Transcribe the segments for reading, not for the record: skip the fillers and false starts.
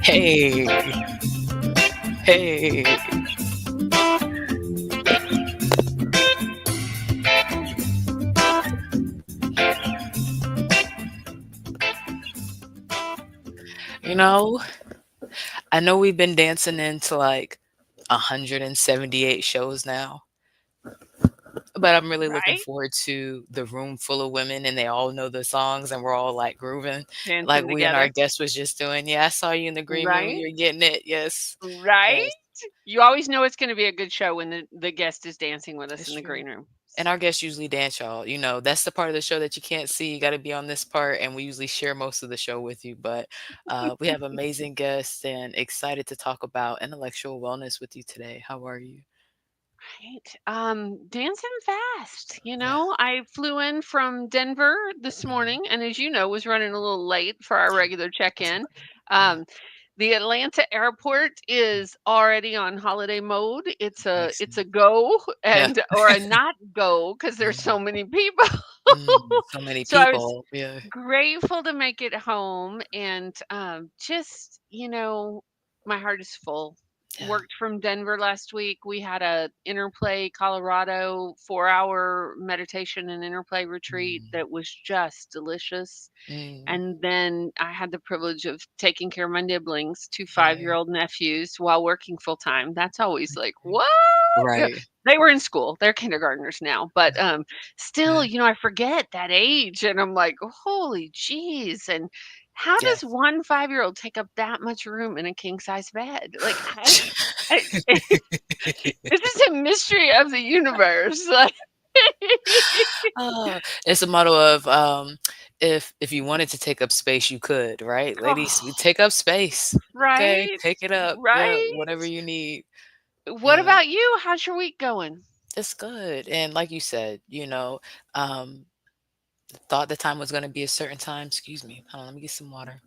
Hey, hey. You know, I know we've been dancing into like 178 shows now, but I'm really looking Right? forward to the room full of women and they all know the songs and we're all like grooving like Dancing we and our together. guest was just doing. Yeah, I saw you in the green room. Right? You're getting it. Yes. Right? Yes, You always know it's gonna be a good show when the guest is dancing with us it's in the true. green room. And our guests usually dance, y'all. That's the part of the show that you can't see. You got to be on this part, and we usually share most of the show with you. But we have amazing guests and excited to talk about intellectual wellness with you today. How are you? Right. Dancing fast. Yeah. I flew in from Denver this Mhm. morning, and as you know, was running a little late for our regular That's check-in. okay. Yeah. Um, the Atlanta airport is already on holiday mode. It's Excellent. a go Yeah. and or a not go because there's Mhm. so many people. So many So I was people. Yeah. grateful to make it home and just, my heart is full. Yeah. Worked from Denver last week. We had a Interplay Colorado 4-hour meditation and interplay retreat Mm. that was just delicious. Mm. And then I had the privilege of taking care of my nibblings, 2 Yeah. five-year-old nephews while working full time. That's always like, Okay. "What?" Right. They were in school. They're kindergartners now, but, still, Yeah. I forget that age, and I'm like, "Holy jeez," and how does Yes. one five-year-old take up that much room in a king size bed? Like, I this is a mystery of the universe, like It's a motto of if you wanted to take up space, you could, right? Ladies, we Oh, take up space. Okay, right? take it up. Yeah, whatever Right? you need. What Yeah, about you? How's your week going? it's good. And like you said, um, thought the time was going to be a certain time. Excuse me. Hold on, let me get some water.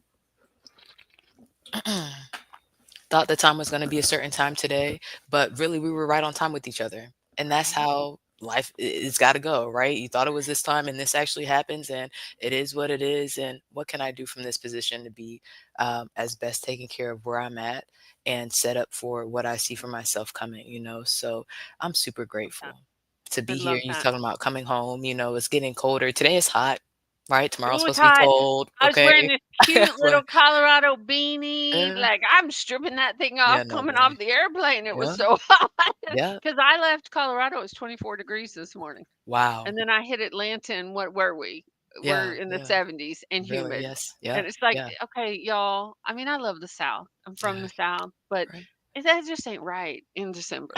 Thought the time was going to be a certain time today, but really we were right on time with each other. And that's Right? how life it's got to go, right? You thought it was this time and this actually happens and it is what it is. And what can I do from this position to be as best taken care of where I'm at and set up for what I see for myself coming, So I'm super That grateful to I be here. love You that. talking about coming home, it's getting colder. Today is hot, right? Tomorrow's Ooh, it's supposed to be hot. cold. I was Okay. wearing this cute little But, Colorado beanie, yeah, like, I'm stripping that thing yeah, off no coming off way. the airplane, it was Yeah. so hot. Yeah. Because I left Colorado, it was 24 degrees this morning, Wow. and then I hit Atlanta, and what were we? We're Yeah, in the yeah. 70s and Really, humid, yes. Yeah, and it's like, yeah, okay, y'all, I mean, I love the South. I'm from yeah. the South, but Right. that just ain't right in December.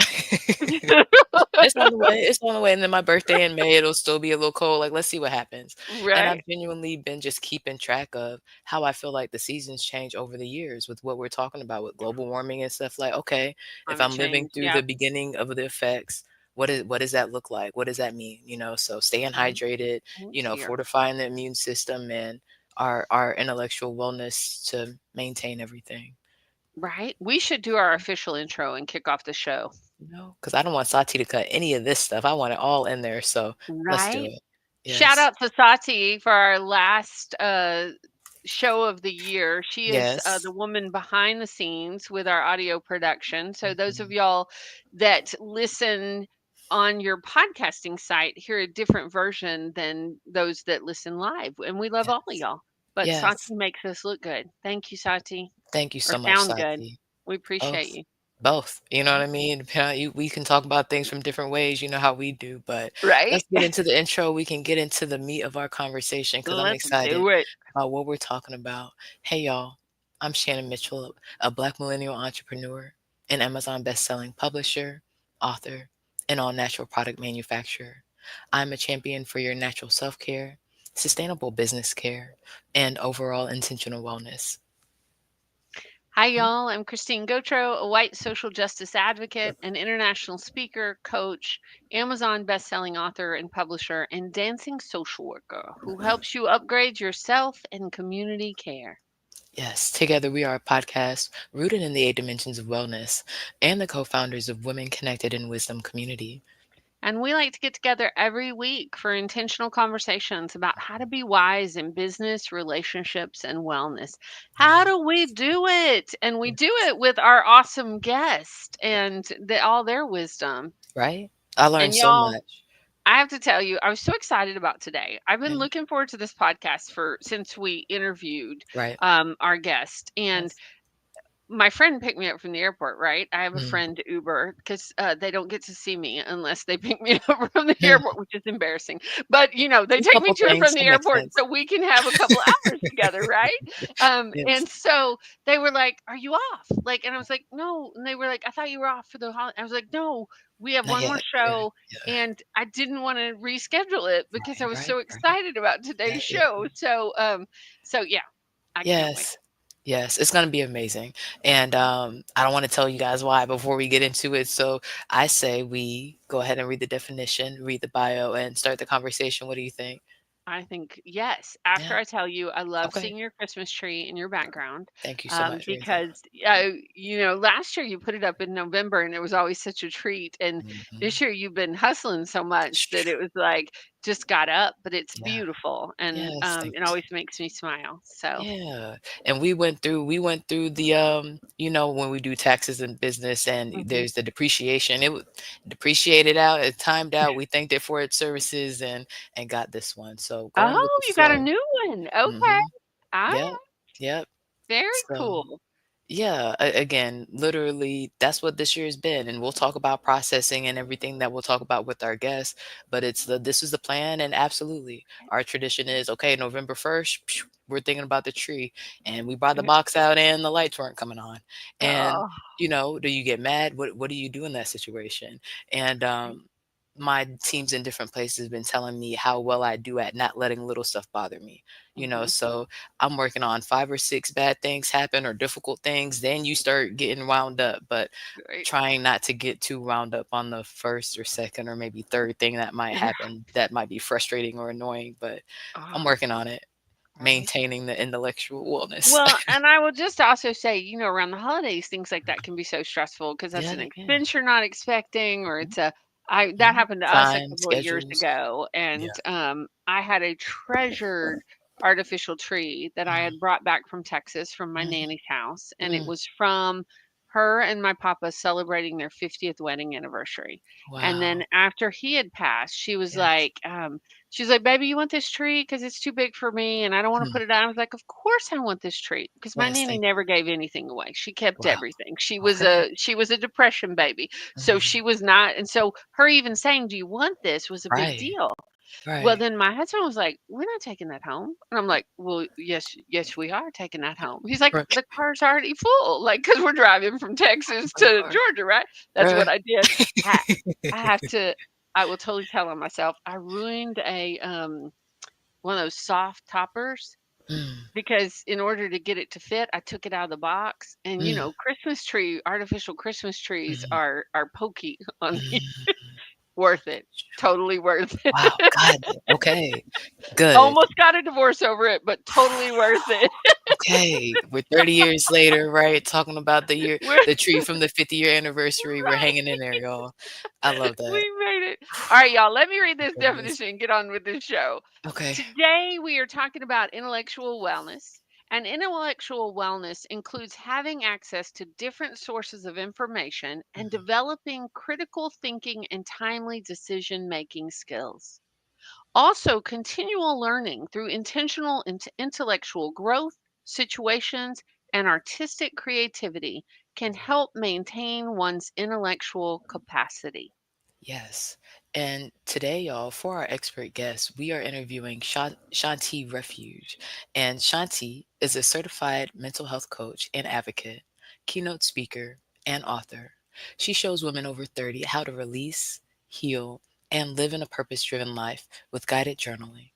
It's on the way, it's on the way, and then my birthday in May, it'll still be a little cold, like, let's see what happens, and Right? I've genuinely been just keeping track of how I feel like the seasons change over the years with what we're talking about with global warming and stuff, like, okay, if Climate I'm living change, through yeah. the beginning of the effects, what does that look like? What does that mean? So staying Right. hydrated, Oh, dear. fortifying the immune system and our intellectual wellness to maintain everything. Right? We should do our official intro and kick off the show. Because I don't want Sati to cut any of this stuff. I want it all in there, so let's do Right? it. Shout Yes. out to Sati for our last show of the year. She is Yes. the woman behind the scenes with our audio production. So, those of Mhm. y'all that listen on your podcasting site hear a different version than those that listen live. And we love all of Yes. y'all. But Sati Yes. makes us look good. Thank you, Sati, Thank you or so much, sound good. Sati. We appreciate Both. you. Both. You know what I mean? Depending on you we can talk about things from different ways, you know how we do, but Right? let's get into the intro. We can get into the meat of our conversation because 'cause I'm Let's excited do it. about what we're talking about. Hey, y'all. I'm Shannon Mitchell, a Black millennial entrepreneur, an Amazon best-selling publisher, author, and all-natural product manufacturer. I'm a champion for your natural self-care, sustainable business care, and overall intentional wellness. Hi, y'all. I'm Christine Gotro, a white social justice advocate, an international speaker, coach, Amazon bestselling author and publisher, and dancing social worker who helps you upgrade your self and community care. Yes, together we are a podcast rooted in the 8 dimensions of wellness and the co founders of Women Connected in Wisdom Community. And we like to get together every week for intentional conversations about how to be wise in business, relationships, and wellness. How Yeah. do we do it? And we do Yes. it with our awesome guest and all their wisdom. Right? I learned And so y'all, much. I have to tell you, I was so excited about today. I've been Yeah. looking forward to this podcast for since we interviewed Right. our guest, and Yes. my friend picked me up from the airport, right? I have a Mm. friend Uber because they don't get to see me unless they pick me up from the airport, which is embarrassing. But they A take me couple to and from things the that make airport sense. so we can have a couple hours together, right? Yes. And so they were like, "Are you off?" Like, and I was like, "No." And they were like, "I thought you were off for the holiday." I was like, "No, we have Not one more yet. Yeah. show." Yeah. And I didn't want to reschedule it because I Right. was Right. so Right. excited about Yeah. today's Yeah. show. So yeah, I can't wait. Yes. Yes, it's gonna be amazing. And I don't want to tell you guys why before we get into it. So I say we go ahead and read the definition, read the bio, and start the conversation. What do you think? I think yes. After Yeah. I tell you, I love Okay. seeing your Christmas tree in your background, Thank you so much, Rita. because last year you put it up in November and it was always such a treat. And Hmm. this year you've been hustling so much that it was like just got up, but it's Yeah. beautiful and Yes. Thank it you so always makes me smile. So, Yeah, and we went through the, when we do taxes in business and mhm. there's the depreciation, it depreciated out, it timed out, we thanked it for its services and got this one, so going with Oh, the you got a flow. new one. Okay. Mhm. Ah, Yep, yep. very So cool. yeah, again, literally, that's what this year's been, and we'll talk about processing and everything that we'll talk about with our guests. But this is the plan, and absolutely, our tradition is okay. November 1st, we're thinking about the tree, and we brought the box out, and the lights weren't coming on. And Oh, do you get mad? What do you do in that situation? And my teams in different places have been telling me how well I do at not letting little stuff bother me. mhm, So I'm working on 5 or 6 bad things happen or difficult things, then you start getting wound up, but great. trying not to get too wound up on the 1st or 2nd or maybe 3rd thing that might happen that might be frustrating or annoying, but I'm Oh, working on it, right. maintaining the intellectual wellness. Well, and I will just also say, around the holidays, things like that can be so stressful because that's Yeah, an they can. expense you're not expecting, or Mhm, it's a I that mhm. happened to us a Time, couple of years schedules. ago, Yeah. and I had a treasured artificial tree that I Mm, had brought back from Texas from my mhm, nanny's house, and it mm. was from her and my papa celebrating their 50th wedding anniversary. And then Wow. after he had passed, Yes. she's like, "Baby, you want this tree? Because it's too big for me and I don't want to Mm. put it down." I was like, "Of course I want this tree." Because my Yes, nanny thank never gave anything away. She kept Wow. everything. She was Okay. a depression baby. So Mhm. she was not, and so her even saying, "Do you want this?" was a big Right, deal. Well, right. then my husband was like, "We're not taking that home." And I'm like, "Well, yes, yes, we are taking that home." He's like, Right. "The car's already full." Like, because we're driving from Texas Of to course. Georgia, right? That's Uh, what I did. I I have to I will totally tell on myself. I ruined a one of those soft toppers mm, because in order to get it to fit, I took it out of the box. And mm, artificial Christmas trees mhm, are pokey on me. mm. Worth it. Totally worth it. Wow, God, okay, good. Almost got a divorce over it, but totally worth it. Okay, we're 30 years later, right, talking about We're the tree from the 50-year anniversary, we're hanging in there, y'all. I love that. we made it. All right, y'all, let me read this Goodness. definition and get on with this show. Okay. Today, we are talking about intellectual wellness. And intellectual wellness includes having access to different sources of information and Mhm. developing critical thinking and timely decision making skills. Also, continual learning through intentional intellectual growth, situations, and artistic creativity can help maintain one's intellectual capacity. Yes. And today, y'all, for our expert guest, we are interviewing Shanti Refuge. And Shanti is a certified mental health coach and advocate, keynote speaker, and author. She shows women over 30 how to release, heal, and live in a purpose driven life with guided journaling.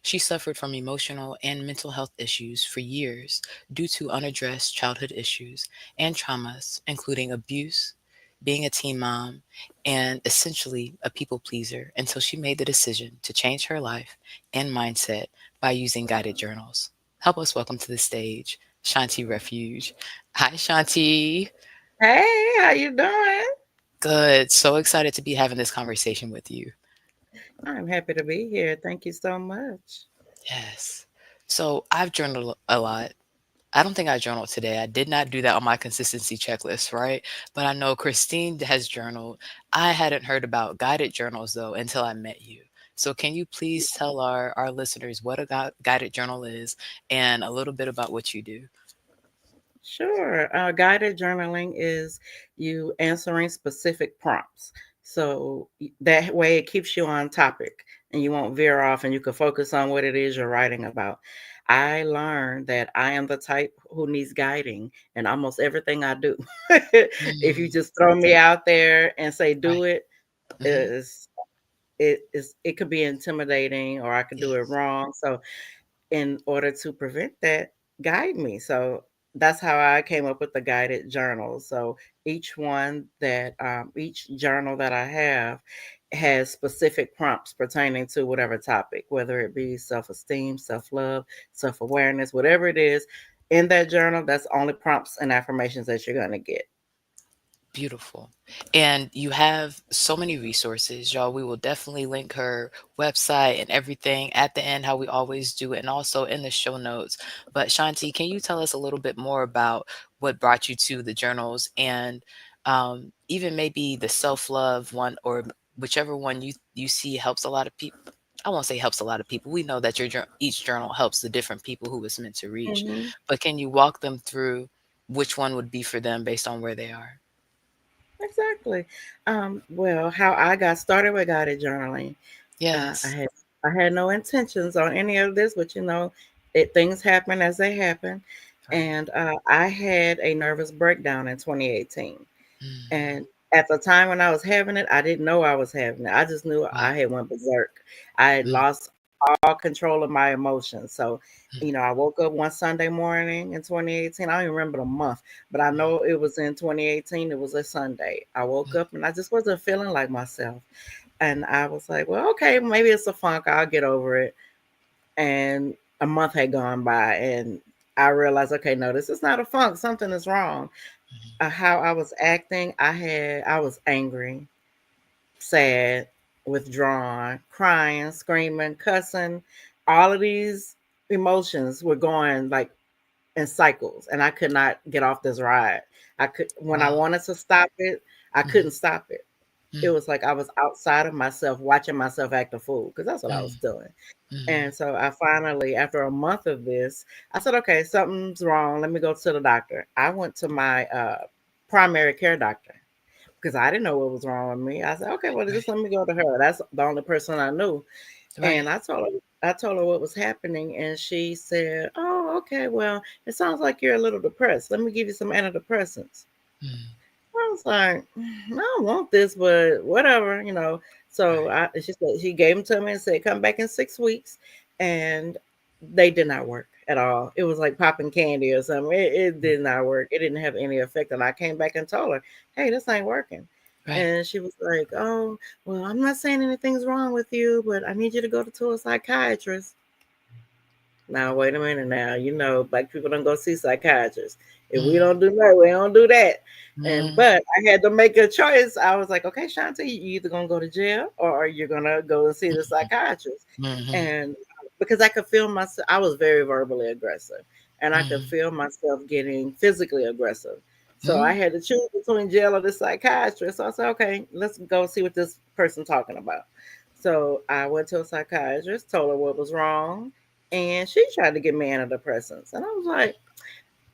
She suffered from emotional and mental health issues for years due to unaddressed childhood issues and traumas, including abuse, being a teen mom, and essentially a people pleaser until she made the decision to change her life and mindset by using guided journals. Help us welcome to the stage Shanti Refuge. Hi, Shanti. Hey, how you doing? Good. So excited to be having this conversation with you. I'm happy to be here. Thank you so much. Yes. So I've journaled a lot. I don't think I journaled today. I did not do that on my consistency checklist, right? But I know Christine has journaled. I hadn't heard about guided journals though until I met you. So can you please tell our listeners what a guided journal is and a little bit about what you do? Sure. Guided journaling is you answering specific prompts. So that way it keeps you on topic and you won't veer off and you can focus on what it is you're writing about. I learned that I am the type who needs guiding in almost everything I do. If you Mm, just throw me out there and say do right. it, Hmm. is it could be intimidating or I could do it Yes. wrong. So in order to prevent that, guide me. So that's how I came up with the guided journal. So each journal that I have has specific prompts pertaining to whatever topic, whether it be self esteem, self love, self awareness, whatever it is. In that journal, that's only prompts and affirmations that you're going to get. Beautiful. And you have so many resources, y'all. We will definitely link her website and everything at the end, how we always do, and also in the show notes. But Shanti, can you tell us a little bit more about what brought you to the journals and even maybe the self-love one or whichever one you see helps a lot of people? I won't say helps a lot of people. We know that each journal helps the different people who it's meant to reach. Hmm. But can you walk them through which one would be for them based on where they are? Exactly. Well, how I got started with guided journaling, uh, I Yes. had I had no intentions on any of this, but things happen as they happen, Right. and I had a nervous breakdown in 2018. Mm, And at the time when I was having it, I didn't know I was having it. I just knew I right. had went berserk. I had Mm, lost all control of my emotions. So, mm, I woke up one Sunday morning in 2018. I don't even remember the month, but I mm, know it was in 2018. It was a Sunday. I woke mm, up and I just wasn't feeling like myself. And I was like, well, okay, maybe it's a funk. I'll get over it. And a month had gone by and I realized, okay, no, this is not a funk. Something is wrong. mhm. How I was acting, I was angry, sad, withdrawn, crying, screaming, cussing. All of these emotions were going like in cycles, and I could not get off this ride. I could when I Wow. wanted to stop it, I Mm, couldn't stop it. It mm, was like I was outside of myself, watching myself act a fool because that's what I was mm, doing. mhm. And so I finally, after a month of this, I said, okay, something's wrong. Let me go to the doctor. I went to my primary care doctor because I didn't know what was wrong with me. I said, okay, well, just Right. let me go to her. That's the only person I knew. Right. And I told her what was happening, and she said, "Oh, okay. Well, it sounds like you're a little depressed. Let me give you some antidepressants." Mm, I was like, I don't want this, but whatever. So right. she gave them to me and said, come back in 6 weeks. And they did not work at all. It was like popping candy or something. It Mm, did not work. It didn't have any effect. And I came back and told her, hey, this ain't working. right. And she was like, oh, well, I'm not saying anything's wrong with you, but I need you to go to a psychiatrist. Now, wait a minute now. Black people don't go see psychiatrists. If we Mm, don't do that, we don't do that. mm, But I had to make a choice. I was like, okay, Shanti, you either gonna go to jail or are you gonna go and see the psychiatrist? mhm, And because I could feel myself, I was very verbally aggressive, and I could mhm, feel myself getting physically aggressive. So I mm, had to choose between jail or the psychiatrist. So I said, okay, let's go see what this person talking about. So I went to a psychiatrist, told her what was wrong, and she tried to give me antidepressants. And I was like,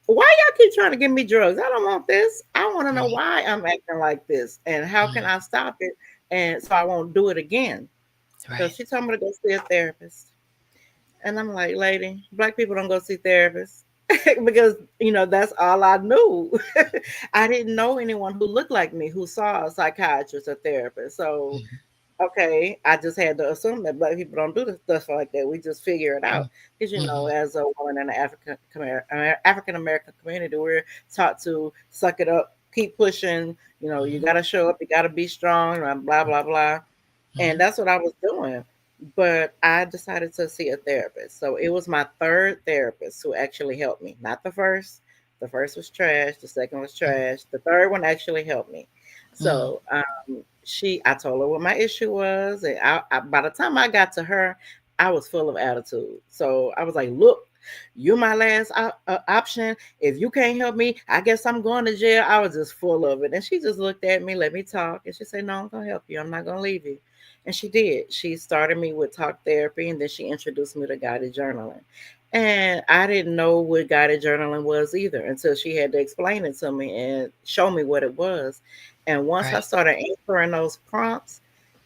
why y'all keep trying to give me drugs? I don't want this. I want to know right. why I'm acting like this and how can Mm, I stop it and so I won't do it again. So right. she told me to go see a therapist. And I'm like, lady, black people don't go see therapists because, that's all I knew. I didn't know anyone who looked like me who saw a psychiatrist or therapist. So Mhm, okay, I just had to assume that black people don't do the stuff like that. We just figure it out mm, because mhm, as a woman in the African American community, we're taught to suck it up, keep pushing. You mhm, got to show up, you got to be strong, and blah blah blah. And mhm, that's what I was doing. but I decided to see a therapist. So it was my third therapist who actually helped me, not the first. The first was trash. The second was trash. The third one actually helped me. Mm. So I told her what my issue was, and by the time I got to her, I was full of attitude. So I was like, "Look, you're my last option. If you can't help me, I guess I'm going to jail." I was just full of it, and she just looked at me, let me talk, and she said, "No, I'm gonna help you. I'm not gonna leave you." And she did. She started me with talk therapy, and then she introduced me to guided journaling. And I didn't know what guided journaling was either until she had to explain it to me and show me what it was. And once I Right. started answering those prompts,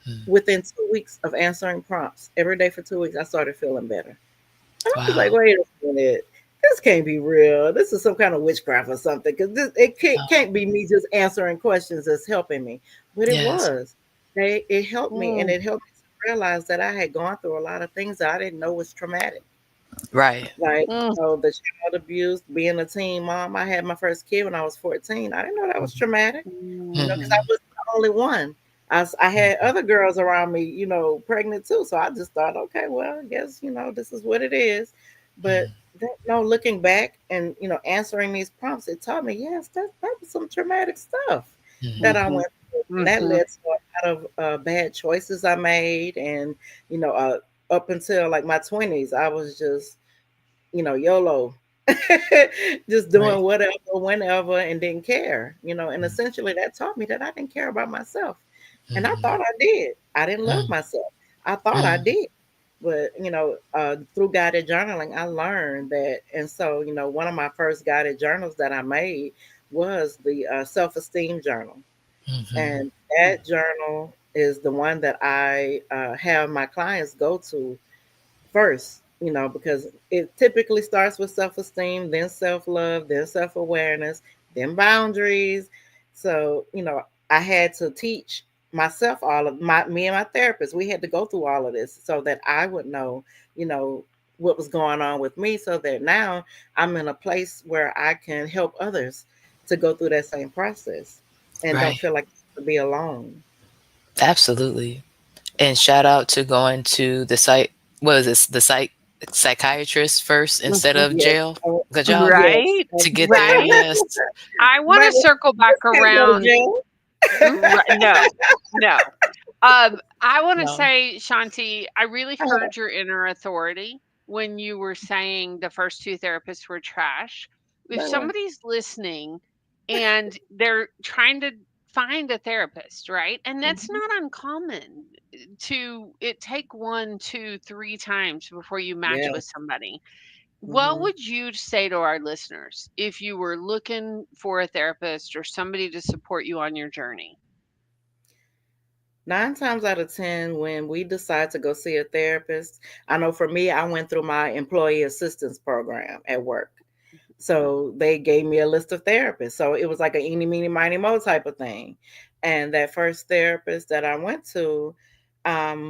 Mm. within 2 weeks of answering prompts every day for 2 weeks, I started feeling better. And I was like, Wow. wait a minute. This can't be real. This is some kind of witchcraft or something. Because it Oh, can't be me just answering questions that's helping me. But it yes. was. It helped me. And Mm, it helped me to realize that I had gone through a lot of things that I didn't know was traumatic. Right. Like, mm, the child abuse, being a teen mom. I had my first kid when I was 14. I didn't know that was traumatic, because I mm, Mhm. wasn't the only one. I had Mhm. other girls around me, pregnant too. So I just thought, okay, well, I guess, this is what it is. But Mhm. no, looking back and, answering these prompts, it taught me, yes, that was some traumatic stuff that I Mhm. mhm, went through. And that mhm. led to a lot of bad choices I made. And, up until like my 20s, I was just, YOLO, just Right. doing whatever, whenever, and didn't care, and essentially that taught me that I didn't care about myself. And I Mhm. thought I did. I didn't love Mm. myself. I thought I Mm. did. But, through guided journaling, I learned that. And so, one of my first guided journals that I made was the self esteem journal. Mhm. And that journal is the one that I have my clients go to first, because it typically starts with self esteem, then self love, then self awareness, then boundaries. So, I had to teach myself me and my therapist, we had to go through all of this so that I would know, you know, what was going on with me, so that now I'm in a place where I can help others to go through that same process and don't Right. feel like to be alone. Absolutely. And shout out to going to the psych what is this? The psychiatrist first instead Mhm. of Yes. jail. Oh, Good job. yes. Right, To get there, right. yes. I want But to circle back can't go to around. jail. No, no. I want to No. say, Shanti, I really Uh, heard your inner authority when you were saying the first two therapists were trash. If they were. somebody's listening and they're trying to find a therapist, right? And that's Mhm, not uncommon to it take one, two, three times before you match with yes. somebody. What Mhm. would you say to our listeners if you were looking for a therapist or somebody to support you on your journey? 9 times out of 10, when we decide to go see a therapist, I know for me, I went through my employee assistance program at work. So they gave me a list of therapists. So it was like a eeny, meeny, miny, mo type of thing. And that first therapist that I went to,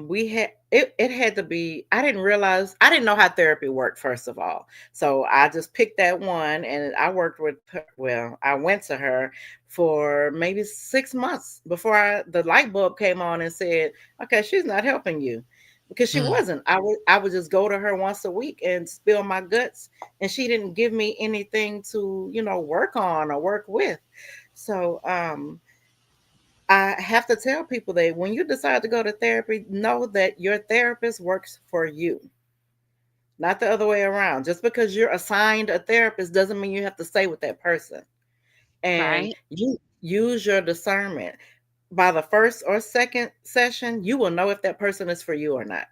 we had it had to be, I didn't know how therapy worked, first of all. So I just picked that one and I worked with her. Well, I went to her for maybe 6 months before the light bulb came on and said, okay, she's not helping you. Because she Mm. wasn't. I would just go to her once a week and spill my guts, and she didn't give me anything to, work on or work with. So I have to tell people that when you decide to go to therapy, know that your therapist works for you, not the other way around. Just because you're assigned a therapist doesn't mean you have to stay with that person. And Right, you use your discernment. By the first or second session, you will know if that person is for you or not.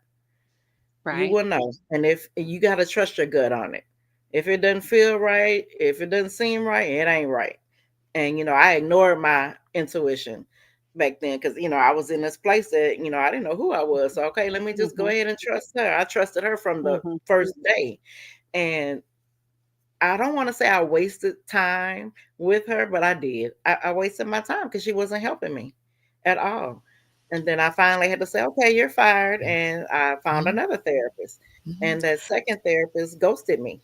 You right. will know. And if you got to trust your gut on it. If it doesn't feel right, if it doesn't seem right, it ain't right. And I ignored my intuition back then, because I was in this place that I didn't know who I was. So okay, let me just go Mhm, ahead and trust her. I trusted her from the mhm, first day. And I don't want to say I wasted time with her, but I did. I wasted my time because she wasn't helping me at all. And then I finally had to say, okay, you're fired. And I found Mhm. another therapist. Mhm. And that second therapist ghosted me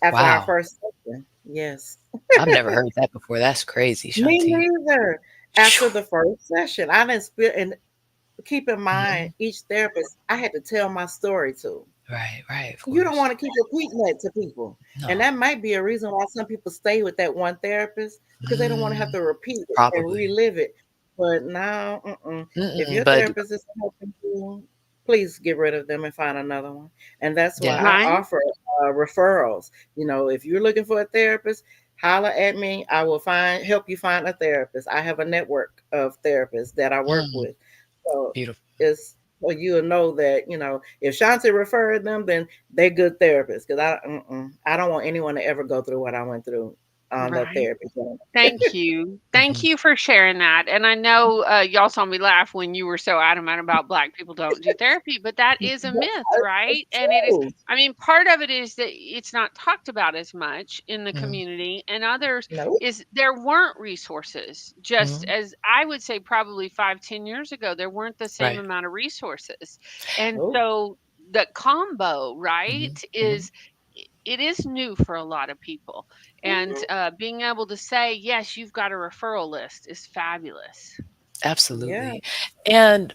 after our Wow. first session. Yes. I've never heard that before. That's crazy, Me Shanti. neither. Phew. After the first session, I didn't spill, and keep in mind, Mhm. each therapist I had to tell my story to. Right, right, of You don't course. want to keep repeating that to people. And No. that might be a reason why some people stay with that one therapist because they don't want to have Mm, to repeat it and probably. relive it. But now, if Mm-mm, your but therapist isn't helping you, please get rid of them and find another one. And that's why yeah. I Right? offer referrals. If you're looking for a therapist, holler at me. I will help you find a therapist. I have a network of therapists that I work Mm, with. So beautiful. it's so you'll know that if Shanti referred them, then they're good therapists. Because I don't want anyone to ever go through what I went through on that Right. therapy journey. Thank you. Thank Mhm. you for sharing that. And I know y'all saw me laugh when you were so adamant about Black people don't do therapy, but that is a Yeah, myth, right? it's And it is, true. I mean, part of it is that it's not talked about as much in the Mhm. community, and others Nope. is there weren't resources, just Mhm. as I would say probably 5, 10 years ago, there weren't the same Right. amount of resources. And Nope. so the combo, right, Mhm. Mhm. is it is new for a lot of people and Hmm. being able to say, yes, you've got a referral list is fabulous. Yeah. Absolutely. And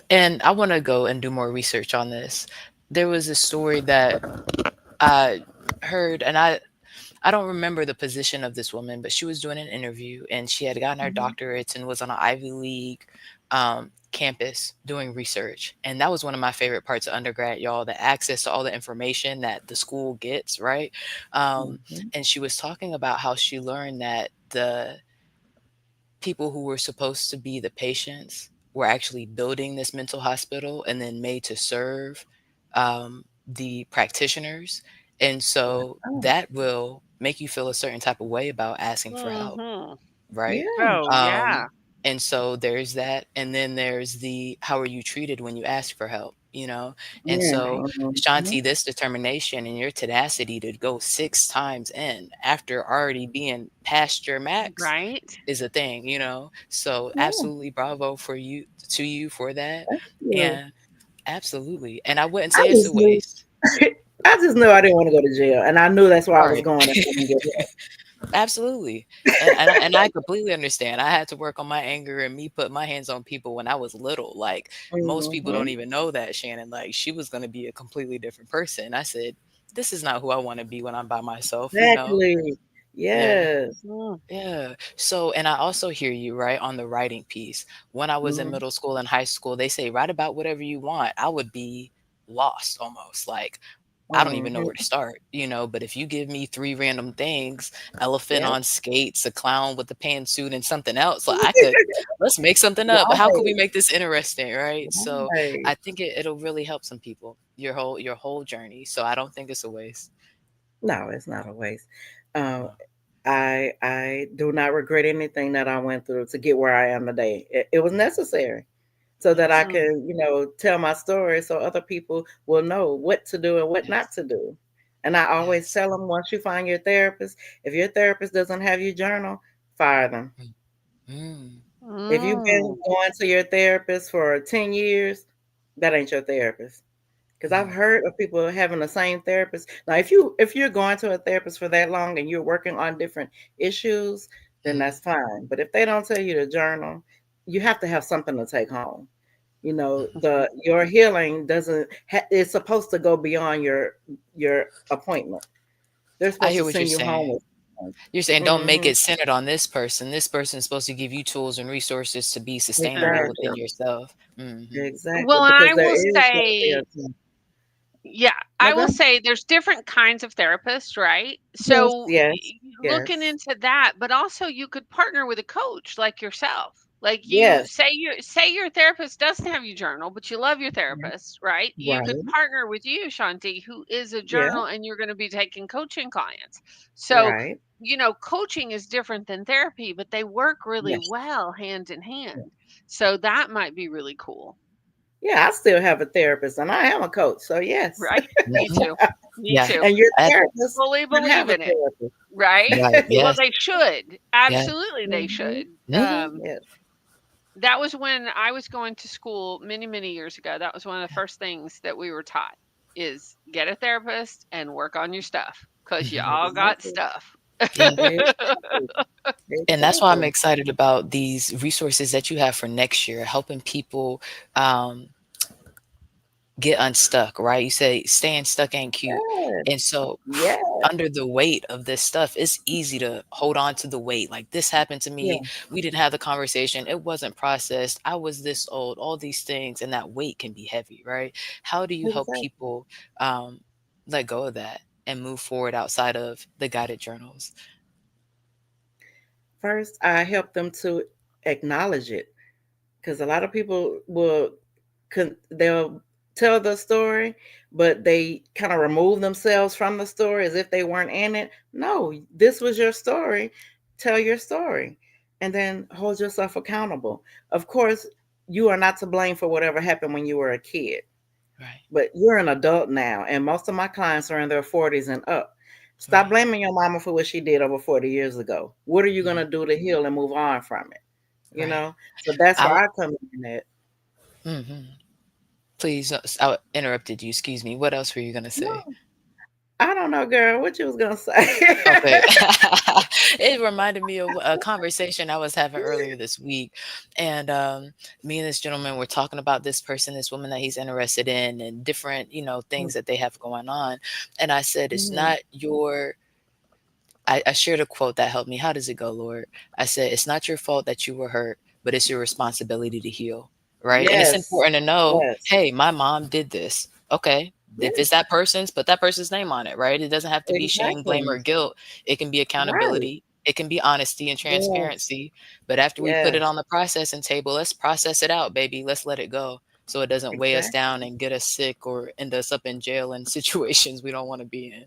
and I wanna go and do more research on this. There was a story that I heard, and I don't remember the position of this woman, but she was doing an interview and she had gotten her Hmm. doctorates and was on an Ivy League campus doing research. And that was one of my favorite parts of undergrad, y'all, the access to all the information that the school gets, right? Um, Hmm. and she was talking about how she learned that the people who were supposed to be the patients were actually building this mental hospital and then made to serve the practitioners. And so Wow. that will make you feel a certain type of way about asking for help, Hmm. right? Yeah. Oh, Um, yeah. and so there's that. And then there's the how are you treated when you ask for help, you know? And so, Hmm. Shanti, this determination and your tenacity to go 6 times in after already being past your max Right. is a thing, you know? So Yeah. absolutely bravo for you to you for that. Thank you. And absolutely. And I wouldn't I say it's a just knew. waste. I just knew I didn't want to go to jail, and I knew that's where I was Right. going if I didn't get help. Absolutely. And I completely understand. I had to work on my anger and me put my hands on people when I was little. Like most people don't Hmm. even know that, Shannon. Like she was gonna be a completely different person. I said, this is not who I want to be when I'm by myself, you know? Exactly. Yeah. Yes. Mm, Yeah. So, and I also hear you, right, on the writing piece. When I was in Hmm. middle school and high school, they say write about whatever you want. I would be lost almost. Like, I don't even know where to Hmm. start, you know, but if you give me three random things, elephant Yep. on skates, a clown with a pantsuit and something else, like I could let's make something up. But how could we Right. make this interesting, right? So Right. I think it'll really help some people, your whole journey. So I don't think it's a waste. No, it's not a waste. Um, No. I do not regret anything that I went through to get where I am today. It was necessary so that I Yes. mm, can, tell my story so other people will know what to do and what not Yes. to do. And I always Yes. tell them once you find your therapist, if your therapist doesn't have you journal, fire them. Mm. Mm. If you've been mm, going to your therapist for 10 years, that ain't your therapist. Because I've Mm. heard of people having the same therapist. Now, if you're going to a therapist for that long and you're working on different issues, then Mm. that's fine. But if they don't tell you to journal, you have to have something to take home. The your healing doesn't it's supposed to go beyond your appointment. They're I supposed hear to what you're send you home saying. with something. You're saying don't make Hmm. it centered on this person. This person's supposed to give you tools and resources to be sustainable within Exactly. mm. yourself. Mhm. Exactly. Well, Because I there will is going to be a say, time. yeah, No, I go will ahead. say there's different kinds of therapists, right? Yes, So yes, looking yes, into that, but also you could partner with a coach like yourself. Like you yes. say your therapist doesn't have you journal, but you love your Mhm. therapist, right? You could Right. partner with you, Shanti, who is a Yeah. journal, and you're going to be taking coaching clients. So, Right. coaching is different than therapy, but they work really Yes. well hand in Yeah. hand. So that might be really cool, Yeah, I still have a therapist and I am a coach. So yes. right? Me Mhm. too. Me Yeah. too. And your At therapist Fully should have believe a in it, therapist. right? right. Well, Yes. they should. Yes. Absolutely, they Hmm. should. Mhm. Yes. That was when I was going to school many, many years ago. That was one of the first things that we were taught is get a therapist and work on your stuff because you Mhm. all got Exactly. stuff. Yeah. Exactly. And that's why I'm Exactly. excited about these resources that you have for next year, helping people um, get unstuck, right? You say staying stuck ain't cute. Yes. And so Yes. under the weight of this stuff, it's easy to hold on to the weight. Like this happened to me. Yeah. We didn't have the conversation. It wasn't processed. I was this old, all these things, and that weight can be heavy, right? How do you help Exactly. people um, let go of that and move forward outside of the guided journals? First, I help them to acknowledge it because a lot of people will they'll tell the story, but they kind of remove themselves from the story as if they weren't in it. No, this was your story. Tell your story, and then hold yourself accountable. Of course, you are not to blame for whatever happened when you were a kid, Right, but you're an adult now, and most of my clients are in their 40s and up. Stop right. blaming your mama for what she did over 40 years ago. What are you going Mhm. to do to heal and move on from it? You Right. know? So that's where I I come in at. mhm. Please, I interrupted you. Excuse me. What else were you gonna say? No, I don't know, girl, what you was going to say. Okay. It reminded me of a conversation I was having earlier this week. And me and this gentleman were talking about this person, this woman that he's interested in, and different, things that they have going on. And I said, it's Mhm. not your I shared a quote that helped me. How does it go, Lord? I said, it's not your fault that you were hurt, but it's your responsibility to heal. Right. And it's Yes. important to know, Yes. hey, my mom did this. Okay. If it's Yes. that person's, put that person's name on it. Right. It doesn't have to be shame, blame, Exactly. or guilt. It can be Right. accountability. It can be honesty and Yes. transparency. But after we put it Yes. on the processing table, let's process it out, baby. Let's let it go so it doesn't weigh us down Exactly. and get us sick or end us up in jail in situations we don't want to be in.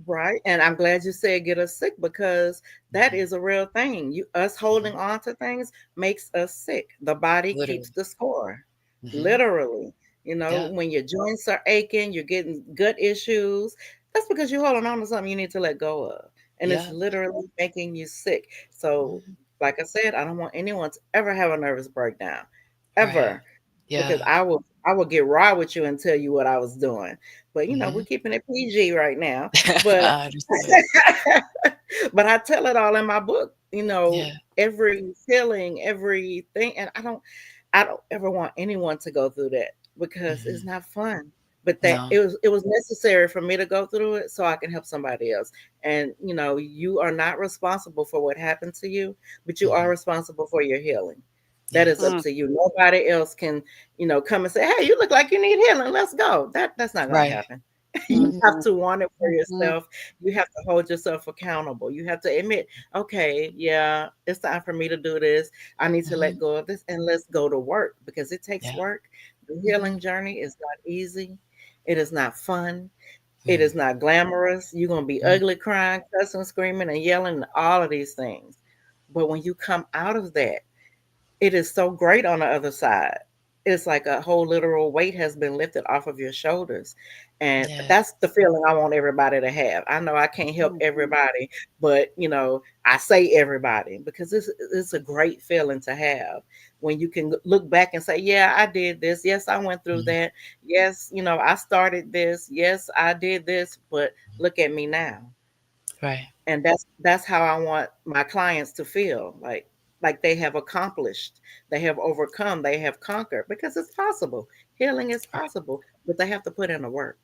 Right. And I'm glad you said get us sick because that Mhm, is a real thing. Us holding mhm. on to things makes us sick. The body keeps Literally. the score. Hmm. Literally. Yeah. When your joints are aching, you're getting gut issues. That's because you're holding on to something you need to let go of. And it's Yeah. literally making you sick. So, Mhm. like I said, I don't want anyone to ever have a nervous breakdown. Right. Ever. Because Yeah. I will get raw with you and tell you what I was doing. But we're Mhm. keeping it PG right now. But I understand. but I tell it all in my book, Yeah. every feeling, everything. And I don't ever want anyone to go through that because it's Mhm. not fun. But that No. it was necessary for me to go through it so I can help somebody else. And you are not responsible for what happened to you, but you are Mhm. responsible for your healing. That is Yes. up Mm, to you. Nobody else can, come and say, "Hey, you look like you need healing. Let's go." That's not going to Right. happen. You Mhm. have mhm, to want it for mhm, yourself. You have to hold yourself accountable. You have to admit, okay, yeah, it's time for me to do this. I need to Mhm. let go of this and let's go to work because it takes Yeah. work. The Mhm. healing journey is not easy. It is not fun. It Mm. is not glamorous. You're going to be Mm. ugly, crying, cussing, screaming, and yelling, and all of these things. But when you come out of that, it is so great on the other side. It's like a whole literal weight has been lifted off of your shoulders. And Yeah. that's the feeling I want everybody to have. I know I can't help mhm. everybody, but I say everybody because it's a great feeling to have when you can look back and say, yeah, I did this. Yes, I went through Mhm. that. Yes, I started this. Yes, I did this, but look at me now. Right. And that's how I want my clients to feel like they have accomplished, they have overcome, they have conquered because it's possible. Healing is Right. possible, but they have to put in the work.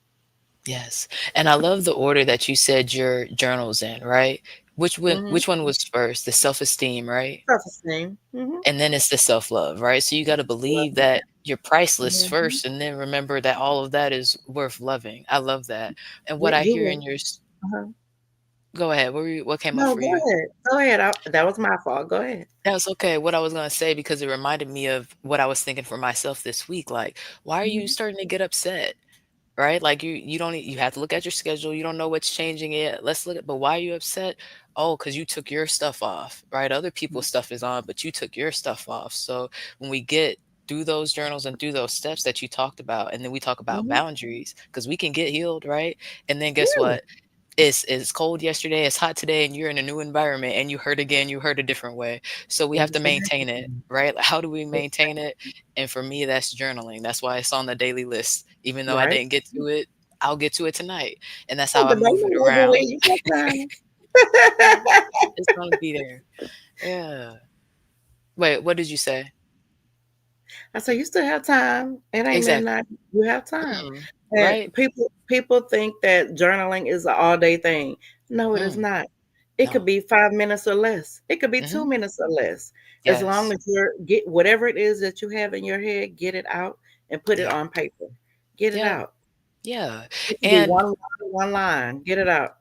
Yes. And I love the order that you said your journals in, right? Which one Mm-hmm. which one was first? The self-esteem, right? Self-esteem. Mm-hmm. And then it's the self-love, right? So you got to believe that you're priceless Mm-hmm. first and then remember that all of that is worth loving. I love that. And what Yeah, I you hear will. in your Uh-huh. go ahead. What came up No, for go you? ahead. Go ahead. That was my fault. Go ahead. That's okay. What I was gonna say because it reminded me of what I was thinking for myself this week. Like, why are you Mm-hmm. starting to get upset? Right? Like you don't you have to look at your schedule. You don't know what's changing it. Let's look at but why are you upset? Oh, because you took your stuff off, right? Other people's stuff is on, but you took your stuff off. So when we get through those journals and through those steps that you talked about, and then we talk about Mm-hmm. boundaries, because we can get healed, right? And then guess Yeah. what? It's cold yesterday, it's hot today, and you're in a new environment and you hurt again, you hurt a different way. So we have to maintain it, Exactly. right? Like, how do we maintain Exactly. it? And for me, that's journaling. That's why it's on the daily list. Even though I Right. didn't get to it, I'll get to it tonight. And that's Oh, how I the day move it ain't over around. with. You got time. Yeah, it's gonna be there. Yeah. Wait, what did you say? I say you still have time. It ain't Exactly. midnight. You have time. Mm, And right? people think that journaling is an all day thing. No, it is Mm, not. It could no. be 5 minutes or less. It could be Mhm. 2 minutes or less. As long Yes. as you're get whatever it is that you have in your head, get it out and put it Yeah. on paper. Get it Yeah. out. Yeah. It could be And one line. Get it out.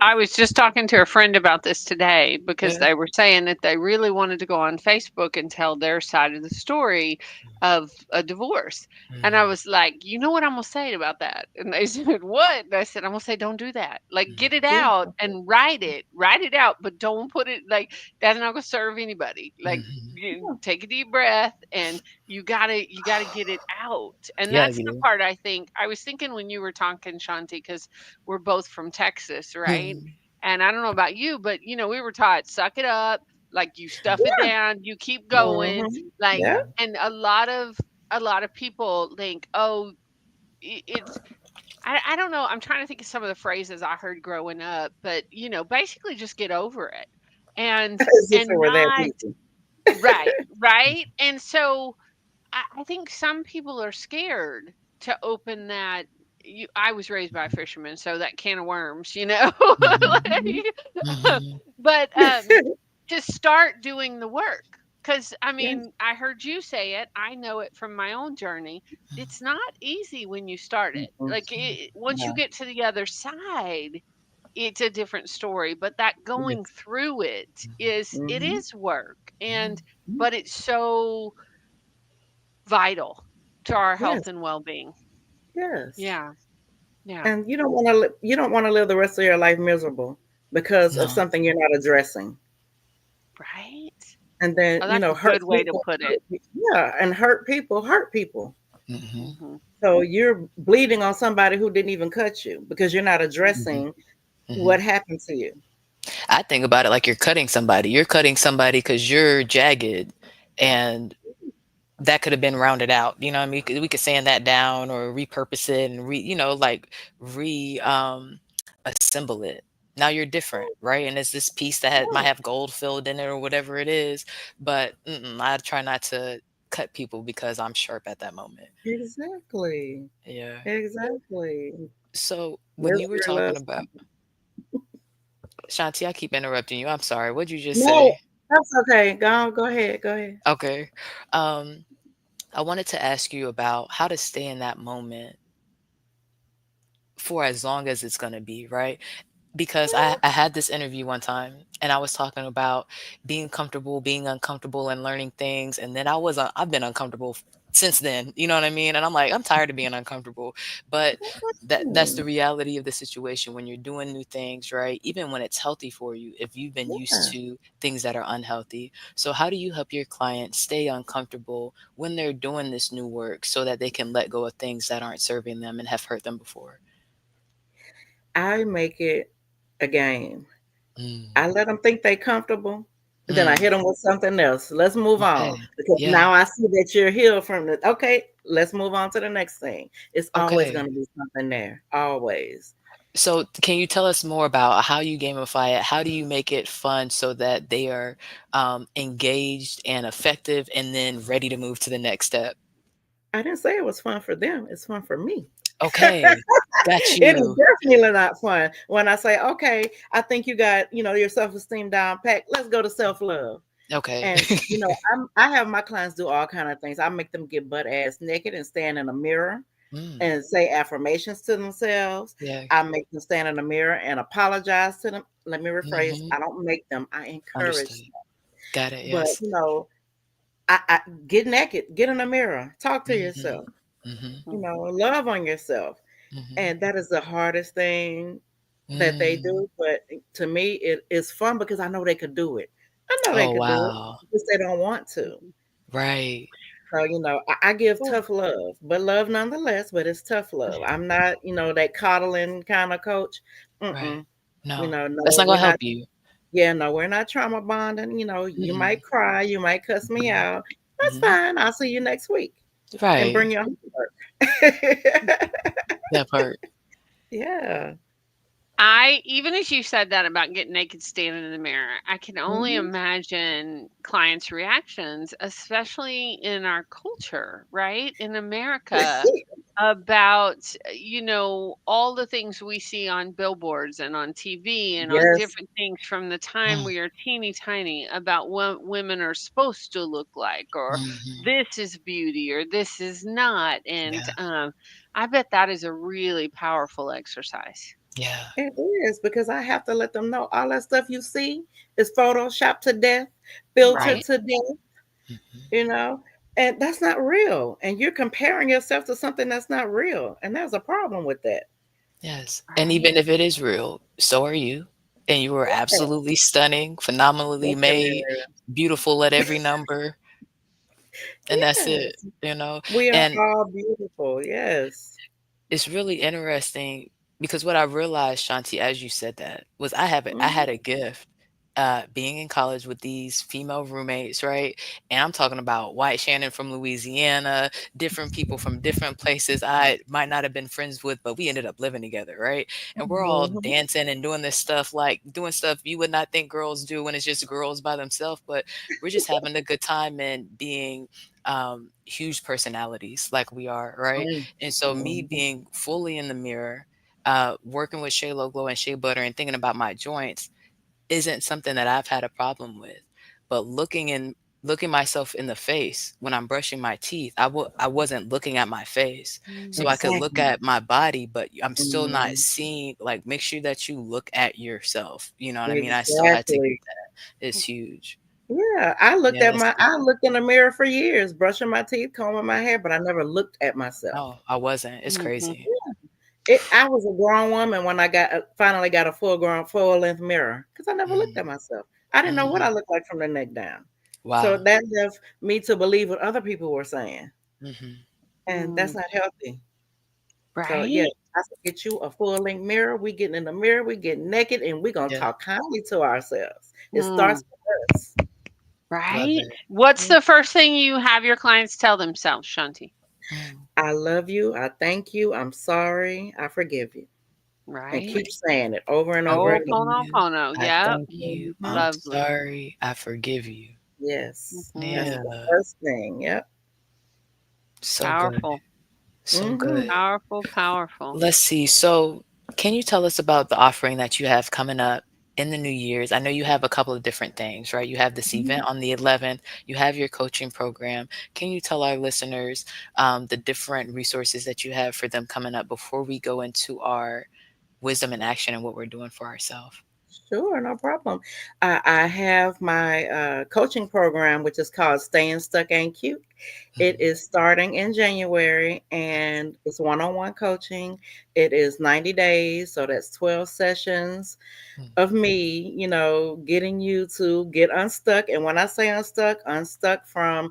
I was just talking to a friend about this today because yeah. they were saying that they really wanted to go on Facebook and tell their side of the story of a divorce. And I Mm, was like, you know what I'm going to say about that? And they said, what? And I said, I'm going to say, don't do that. Like, mm, get it Yeah. out and write it out, but don't put it like that's not going to serve anybody. Like, mhm. you take a deep breath and you gotta get it out. And Yeah, that's you the do. part I think I was thinking when you were talking, Shanti, because we're both from Texas, right? Mhm. And I don't know about you, but we were taught suck it up, like you stuff it down, you keep going, Mm-hmm. like Yeah. Mm, and a lot of people think, oh, it's I don't know. I'm trying to think of some of the phrases I heard growing up, but basically just get over it. And As if it and were that not easy. right, right. And so I think some people are scared to open that. I was raised by a fisherman, so that can of worms, mhm. Mhm. like, Mhm. but to start doing the work. Because I Yes. mean, I heard you say it. I know it from my own journey. It's not easy when you start it. Mhm. Like once you No. get to the other side, it's a different story. But that going Yes. through it Mhm. is work, and Mhm. but it's so vital to our health Yes. and well-being. Yes. Yeah. Yeah. And you don't want to live the rest of your life miserable because of No. something you're not addressing. Right? And then, Oh, that's a hurt good way to people put it. yeah, and hurt people. Mhm. Mhm. So you're bleeding on somebody who didn't even cut you because you're not Mhm. addressing what Mhm. happened to you. I think about it like you're cutting somebody. You're cutting somebody because 'cause you're jagged, and that could have been rounded out, you know what I mean? We could sand that down or repurpose it and like, assemble it. Now you're different, right? And it's this piece that might Yeah, have gold filled in it or whatever it is, but, I try not to cut people because I'm sharp at that moment. exactly. Yeah. Exactly. So, when you were Misery talking loves about company. Shanti, I keep interrupting you. I'm sorry. What'd you just No, say? that's okay. Go on, go ahead. Go ahead. Okay. Um, I wanted to ask you about how to stay in that moment for as long as it's gonna be, right? Because I had this interview one time and I was talking about being comfortable, being uncomfortable, and learning things. And then I've been uncomfortable since then. You know what I mean? And I'm like, I'm tired of being uncomfortable. But that's Hmm. the reality of the situation when you're doing new things, right? Even when it's healthy for you, if you've been used Yeah. to things that are unhealthy. So how do you help your clients stay uncomfortable when they're doing this new work so that they can let go of things that aren't serving them and have hurt them before? I make it a game. Mm. I let them think they comfortable, and then I Mm. hit them with something else. Let's move Okay. on because Yeah. now I see that you're healed from the. Okay, let's move on to the next thing. It's always going Okay. to be something there. Always. So can you tell us more about how you gamify it? How do you make it fun so that they are engaged and effective and then ready to move to the next step? I didn't say it was fun for them. It's fun for me. Okay. Got It is you. definitely not fun when I say, okay, I think you got, your self-esteem down packed. Let's go to self-love. Okay. And I have my clients do all kind of things. I make them get butt ass naked and stand in a mirror Mm, and say affirmations to themselves. yeah. I make them stand in the mirror and apologize to them. Let me rephrase. Mhm. I don't make them. I encourage Understood. them. Got it. But Yes. I get naked, get in the mirror, talk to Mhm. yourself. Mhm. Mhm. Love on yourself. Mhm. And that is the hardest thing that they Mm. do. But to me, it is fun because I know they could do it. I know they Oh, could do it wow. because they don't want to. Mhm. Right. So, I give Well, tough love, but love nonetheless, but it's tough love. I'm not, that coddling kind of coach. Right. Mm-mm. No. That's No, not we're gonna not. help you. Yeah, no, we're not trauma bonding. You Mm-mm. might cry, you might cuss me Mhm. out. That's Mhm. fine. I'll see you next week and bring Right. your homework. That part. Yeah. Even as you said that about getting naked standing in the mirror, I can only Mhm. imagine clients' reactions, especially in our culture, right? In America, about, all the things we see on billboards and on TV and on Yes. different things from the time Mm, we are teeny tiny about what women are supposed to look like, or mhm. this is beauty or this is not. And Yeah, I bet that is a really powerful exercise. yeah, It is because I have to let them know all that stuff you see is photoshopped to death, filtered Right. to death, mhm. you know, and that's not real. And you're comparing yourself to something that's not real. And there's a problem with that. Yes, and Right. even if it is real, so are you, and you are Yeah. absolutely stunning, phenomenally Look in the made, mirror. beautiful at every number, and that's it, Yes. you know? We are And all beautiful. Yes. it's really interesting because what I realized, Shanti, as you said that, was I Mhm. had a gift, being in college with these female roommates, right? And I'm talking about white Shannon from Louisiana, different people from different places I might not have been friends with, but we ended up living together, right? And we're all Mhm. dancing and doing this stuff, like doing stuff you would not think girls do when it's just girls by themselves, but we're just having a good time and being huge personalities like we are, right? Mm. And so me Mhm. being fully in the mirror, working with Shea Low Glow and Shea Butter and thinking about my joints isn't something that I've had a problem with. But looking myself in the face when I'm brushing my teeth, I wasn't looking at my face. So I could look Exactly. at my body, but I'm still not Mhm. seeing, like, make sure that you look at yourself. You know what I mean? I still had to get Exactly. that. It's huge. Yeah, Yeah, that's I huge. looked in the mirror for years, brushing my teeth, combing my hair, but I never looked at myself. No, I wasn't. It's Mhm. crazy. I was a grown woman when I finally got a full length mirror because I never looked Mm, at myself. I didn't know what I mhm. looked like from the neck down. So Wow. that left me to believe what other people were saying, Mhm. and that's Mm. not healthy. So yeah, Right. I can get you a full length mirror. We getting in the mirror, we getting naked, and we gonna Yeah, talk kindly to ourselves. It Mm. starts with us. love Right. it. What's Mm. the first thing you have your clients tell themselves, Shanti? Mm, I love you. I thank you. I'm sorry. I forgive you. And Right. keep saying it over and over I again. love you. Ho'oponopono. I Yep. thank you. Mhm. I'm Lovely. sorry. I forgive you. Yes, that's Mhm. the Yeah, first thing. Yep. so good. Powerful. So Mhm. good. Powerful, powerful. Let's see. So, can you tell us about the offering that you have coming up in the New Year's? I know you have a couple of different things, right? You have this event on the 11th, you have your coaching program. Can you tell our listeners the different resources that you have for them coming up before we go into our wisdom and action and what we're doing for ourselves? Sure, no problem. I have my coaching program, which is called Staying Stuck Ain't Cute. It Mhm. is starting in January and it's one on one coaching. It is 90 days, so that's 12 sessions Mm, of me, getting you to get unstuck. And when I say unstuck, unstuck from,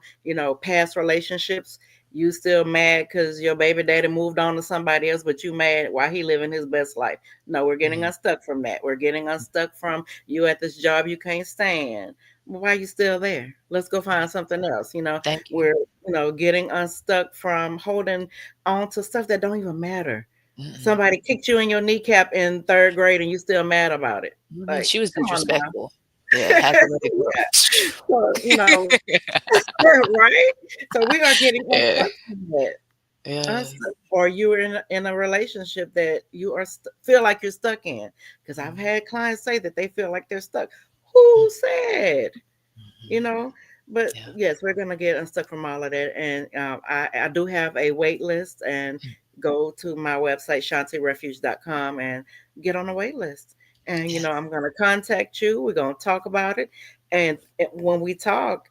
past relationships. You still mad because your baby daddy moved on to somebody else, but you mad while he living his best life. No, we're getting mhm. unstuck from that. We're getting unstuck from you at this job you can't stand. Well, why are you still there? Let's go find something else. Thank you. We're, getting unstuck from holding on to stuff that don't even matter. Mm-mm. Somebody kicked you in your kneecap in third grade and you still mad about it. Mhm. Like, She was come on now. disrespectful. Yeah, had to let it go. Yeah. So, right? So we are getting Yeah, unstuck from that. yeah. Unstuck, or you are in a relationship that you feel like you're stuck in. Because I've Mhm, had clients say that they feel like they're stuck. Who mm, said? you mhm. know but Yeah. yes, we're going to get unstuck from all of that. And I do have a wait list, and Mm, go to my website shantirefuge.com and get on the wait list. And yeah. I'm going to contact you, we're going to talk about it. And when we talk,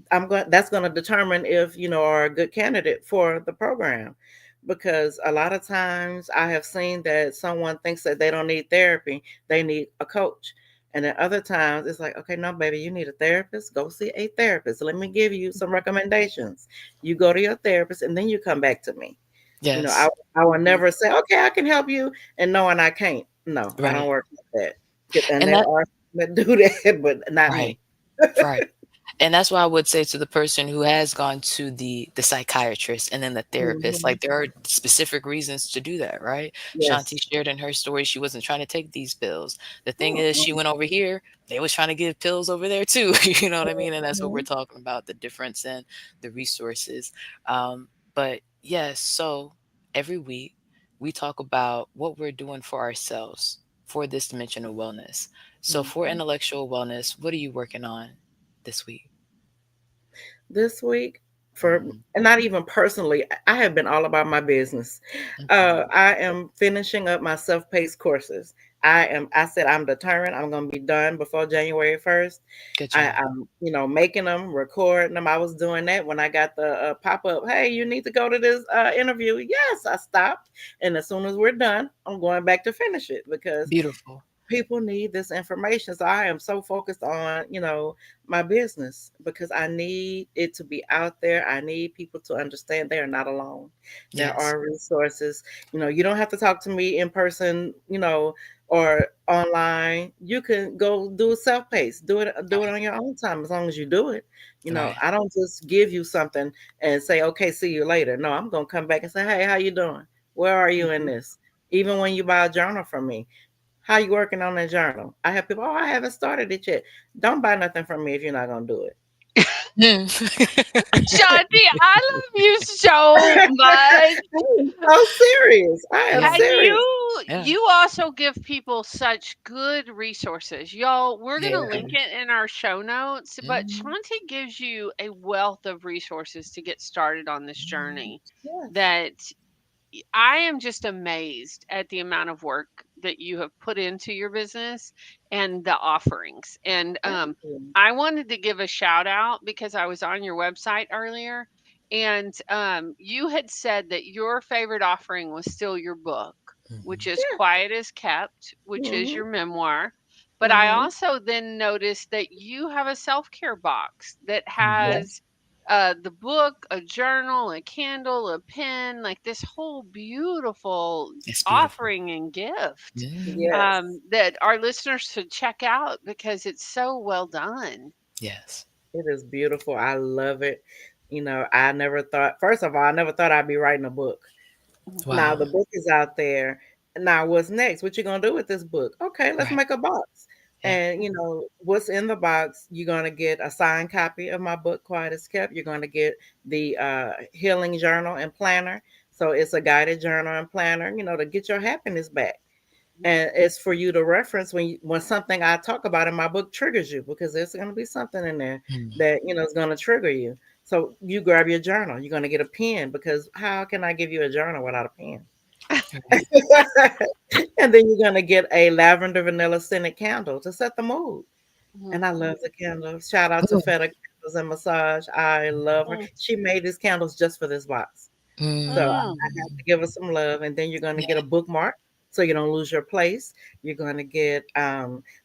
that's going to determine if are a good candidate for the program, because a lot of times I have seen that someone thinks that they don't need therapy, they need a coach. And then other times it's like, okay, no, baby, you need a therapist, go see a therapist, let me give you some recommendations. You go to your therapist and then you come back to me. I Yes. I will Mhm. never say, okay, I can help you, and knowing I can't. No, I don't Right. work like that. And And there that are some that do that, but not right, me. right. And that's why I would say to the person who has gone to the psychiatrist and then the therapist, Mhm. like, there are specific reasons to do that, right? Shanti Yes. shared in her story she wasn't trying to take these pills. The thing is, she Mm-mm. went over here, they was trying to give pills over there too, you know what I mean? And that's what we're Mhm. talking about, the difference in the resources. But yes, so every week we talk about what we're doing for ourselves for this dimension of wellness. So for Mhm. intellectual wellness, what are you working on this week? This week, for Mhm. and not even personally, I have been all about my business. Okay. I am finishing up my self-paced courses. I said I'm determined. I'm going to be done before January 1st. Good job. I'm, making them, recording them. I was doing that when I got the pop up. Hey, you need to go to this interview. Yes, I stopped, and as soon as we're done, I'm going back to finish it because Beautiful. people need this information. So I am so focused on, my business because I need it to be out there. I need people to understand they are not alone. There Yes. are resources. You don't have to talk to me in person, or online. You can go do a self-paced. Do it Right. on your own time as long as you do it. Right. I don't just give you something and say, okay, see you later. No, I'm gonna come back and say, hey, how you doing? Where are you in Mhm. this? Even when you buy a journal from me, how you working on that journal? I have people, oh, I haven't started it yet. Don't buy nothing from me if you're not gonna do it. Mm. Shanti, I love you so much. I am so serious. I am Yeah. And serious. Yeah. you also give people such good resources. Y'all, we're going to Yeah. link it in our show notes, but Mhm. Shanti gives you a wealth of resources to get started on this Mhm. journey Yes. that I am just amazed at the amount of work that you have put into your business and the offerings. And Thank you. I wanted to give a shout out because I was on your website earlier, and you had said that your favorite offering was still your book, which Mhm. is Yeah. Quiet as Kept, which is Mm-hmm. your memoir. But I Mm-hmm. also then noticed that you have a self care box that Mhm. Yes. has the book, a journal, a candle, a pen, like this whole beautiful It's beautiful. offering and gift Mhm. Yes. that our listeners should check out because it's so well done. Yes. It is beautiful. I love it. I never thought, first of all, I never thought I'd be writing a book. Now Wow. the book is out there. Now what's next? What you gonna do with this book? Okay, let's Right. make a box. Yeah. And what's in the box? You're gonna get a signed copy of my book, Quiet as Kept. You're gonna get the healing journal and planner. So it's a guided journal and planner, to get your happiness back. And it's for you to reference when something I talk about in my book triggers you, because there's going to be something in there Mhm. that is going to trigger you. So you grab your journal. You're going to get a pen, because how can I give you a journal without a pen? Right. And then you're going to get a lavender vanilla scented candle to set the mood. And I Mhm. love the candles. Shout out to Mm. Feta Candles and Massage. I love her. Mm, She made these candles just for this box. So I Mm. mm, have to give her some love. And then you're going to get Yeah. a bookmark so you don't lose your place. You're going to get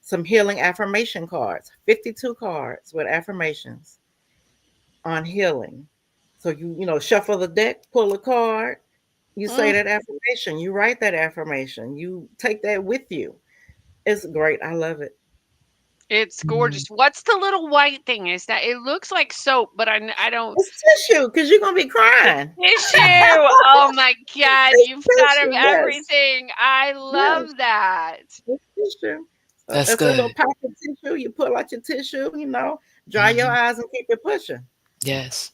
some healing affirmation cards, 52 cards with affirmations on healing. So shuffle the deck, pull a card, you say mm. that affirmation, you write that affirmation, you take that with you. It's great. I love it. It's Mm. gorgeous. What's the little white thing? Is that it looks like soap, but I don't. It's tissue because you're going to be It's crying. tissue. Oh my God, It's you've thought of tissue. Yes. everything. I Yes. love that. It's tissue. So That's it's a little good. packet of tissue. You pull out your tissue, dry your Mhm. eyes and keep it pushing. Yes.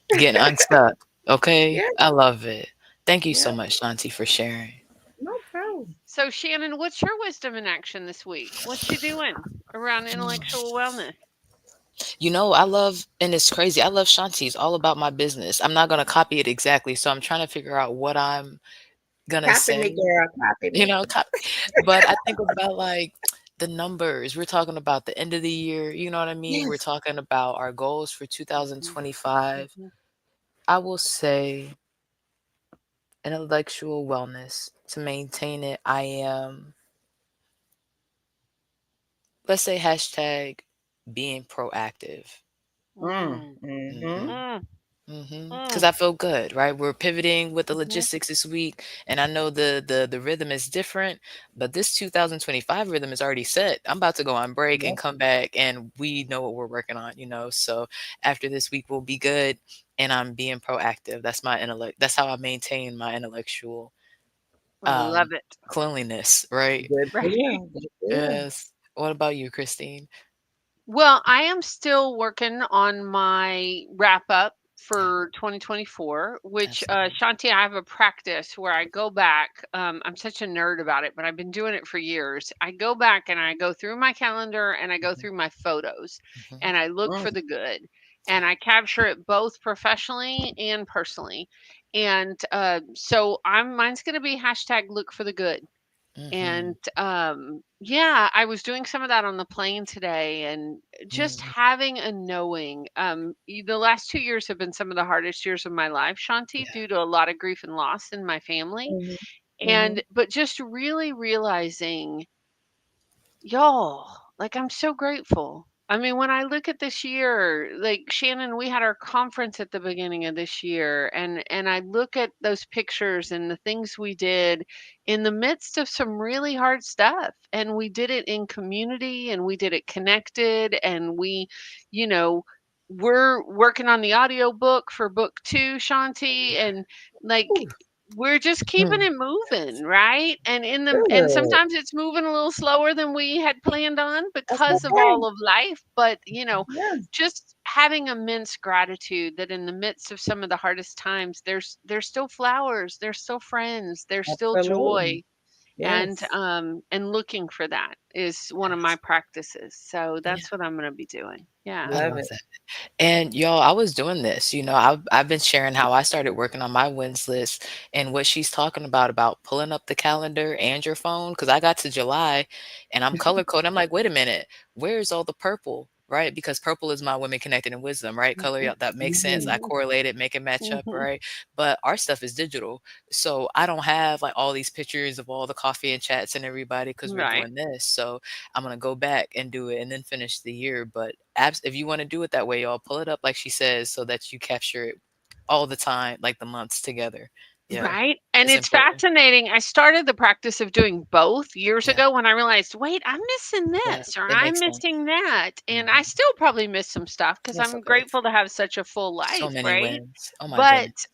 Getting unstuck. Okay. Yeah, I love it. Thank you so yeah, much, Shanti, for sharing. no problem. So, Shannon, what's your wisdom in action this week? What you doing around intellectual wellness? I love, and it's crazy. I love Shanti's all about my business. I'm not going to copy it exactly. So I'm trying to figure out what I'm going to Copy me, say, girl. Copy me. copy. But I think about like the numbers. We're talking about the end of the year. You know what I mean? We're Yes. talking about our goals for Mhm, 2025. mhm, I will say intellectual wellness to maintain it. I am, let's say, hashtag being proactive. Mm, mm, mm-hmm. hmm mm. Because Mm, I feel good, right? We're pivoting with the mhm. logistics this week, and I know the rhythm is different, but this 2025 rhythm is already set. I'm about to go on break and Yep. come back, and we know what we're working on, So after this week, we'll be good, and I'm being proactive. That's my intellect. That's how I maintain my intellectual um Love it. cleanliness, right? Good for Right. you. Good for you. Yes. What about you, Christine? Well, I am still working on my wrap up Yeah, for 2024, which absolutely. Shanti, I have a practice where I go back. I'm such a nerd about it, but I've been doing it for years. I go back and I go through my calendar and I go Hmm. through my photos Hmm. and I look Mm, for the good and Yeah. I capture it both professionally and personally. And so mine's going to be hashtag look for the good. Hmm. And, yeah, I was doing some of that on the plane today and just Hmm. having a knowing. The last 2 years have been some of the hardest years of my life, Shanti, Yeah. due to a lot of grief and loss in my family. mhm, mhm. But just really realizing, y'all, like, I'm so grateful. I mean, when I look at this year, like Shannon, we had our conference at the beginning of this year, and I look at those pictures and the things we did in the midst of some really hard stuff, and we did it in community, and we did it connected, and you know, we're working on the audio book for book 2, Shanti, and like Ooh. we're just keeping Hmm. it moving, right? And Good. sometimes it's moving a little slower than we had planned on That's because of okay. all of life, but Yeah, just having immense gratitude that in the midst of some of the hardest times there's still flowers, there's still friends, there's still absolutely. joy, Yes. and looking for that is one of my Yes. practices. So Yeah. that's what I'm going to be doing. Yeah. I Love love it. that. And y'all, I was doing this, I've been sharing how I started working on my wins list and what she's talking about pulling up the calendar and your phone. Cause I got to July and I'm color coded. I'm like, wait a minute, where's all the purple? Right? Because purple is my women connected in wisdom, right? Color, Mhm. yeah, that makes sense. I Mhm. Mhm. correlate it, make it match up, Mhm. right? But our stuff is digital. So I don't have like all these pictures of all the coffee and chats and everybody because we're Right. doing this. So I'm gonna go back and do it and then finish the year. But if you want to do it that way, y'all pull it up like she says, so that you capture it all the time, like the months together. Yeah, Right, and it's it's important. fascinating. I started the practice of doing both years Yeah, ago when I realized, "Wait, I'm missing yeah, this or it I'm makes sense. missing that," and I Hmm. still probably miss some stuff because 'cause It's I'm okay. grateful to have such a full So life, many right? wins. Oh my But, goodness.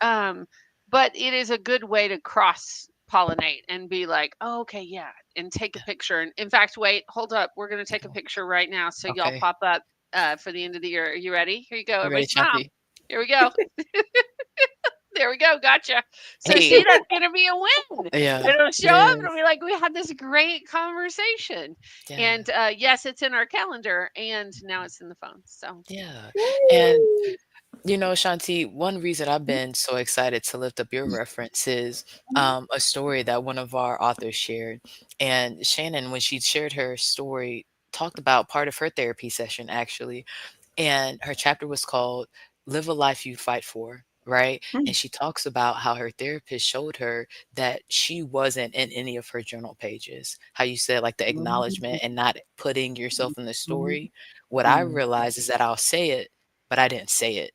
it is a good way to cross-pollinate and be like, "Oh, okay, yeah," and take a Yeah. picture, and in fact, wait, hold up, we're gonna take a Oh, picture right now so y'all okay. pop up, for the end of the year. Are you ready? Here you go, You everybody ready, smile. Shanti? Here we go. There we go, gotcha. So see, Hey. that's gonna be a win. Yeah, It'll show it up and it'll is. be like, we had this great conversation. Yeah, And yes, it's in our calendar and now it's in the phone. So yeah. And Woo. Shanti, one reason I've been so excited to lift up your reference is a story that one of our authors shared. And Shannon, when she shared her story, talked about part of her therapy session actually. And her chapter was called Live a Life You Fight For, right? Mm, And she talks about how her therapist showed her that she wasn't in any of her journal pages. How you said, like the mhm, acknowledgement and not putting yourself in the mhm, story. What I mhm, realized is that I'll say it, but I didn't say it.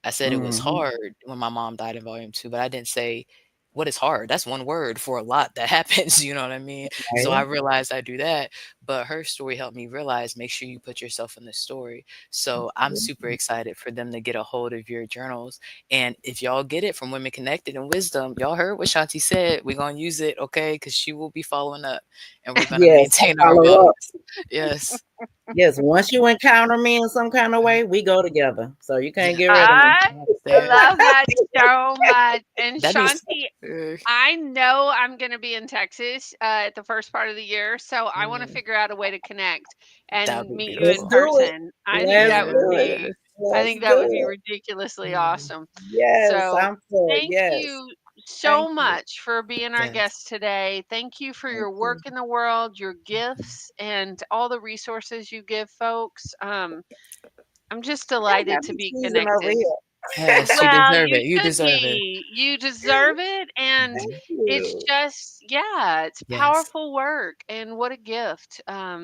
I said it was mhm. hard when my mom died in volume 2, but I didn't say what is hard. That's one word for a lot that happens, you know what I mean? So I Right? realized I do that, but her story helped me realize make sure you put yourself in the story. So I'm super Absolutely. excited for them to get a hold of your journals. And if y'all get it from Women Connected and Wisdom, y'all heard what Shanti said. We're gonna use it, okay? Because she will be following up and we're gonna Yes, I maintain our follow up. wellness. Yes. Yes, once you encounter me in some kind of way, we go together. So you can't Yeah. get rid of me. I Yes. love that so much. And That needs Shanti, uh, I know I'm going to be in Texas at the first part of the year, so I want to mm, figure out a way to connect that would and be meet you Let's in beautiful. do it. person. Let's do it. Yeah. I Let's think that would be do ridiculously Mm, awesome. it. Yes, So, I'm for it. thank Yes. you so Thank you. much for being our yes. guest today. Thank you for Thank your work you. in the world, your gifts, and all the resources you give folks. I'm just Y'all delighted got to me be sneezing over connected. here. Yes, you Well, deserve you it. You should deserve it. be. You deserve it. And Thank it's you. just, yeah, it's Yes. powerful work. And what a gift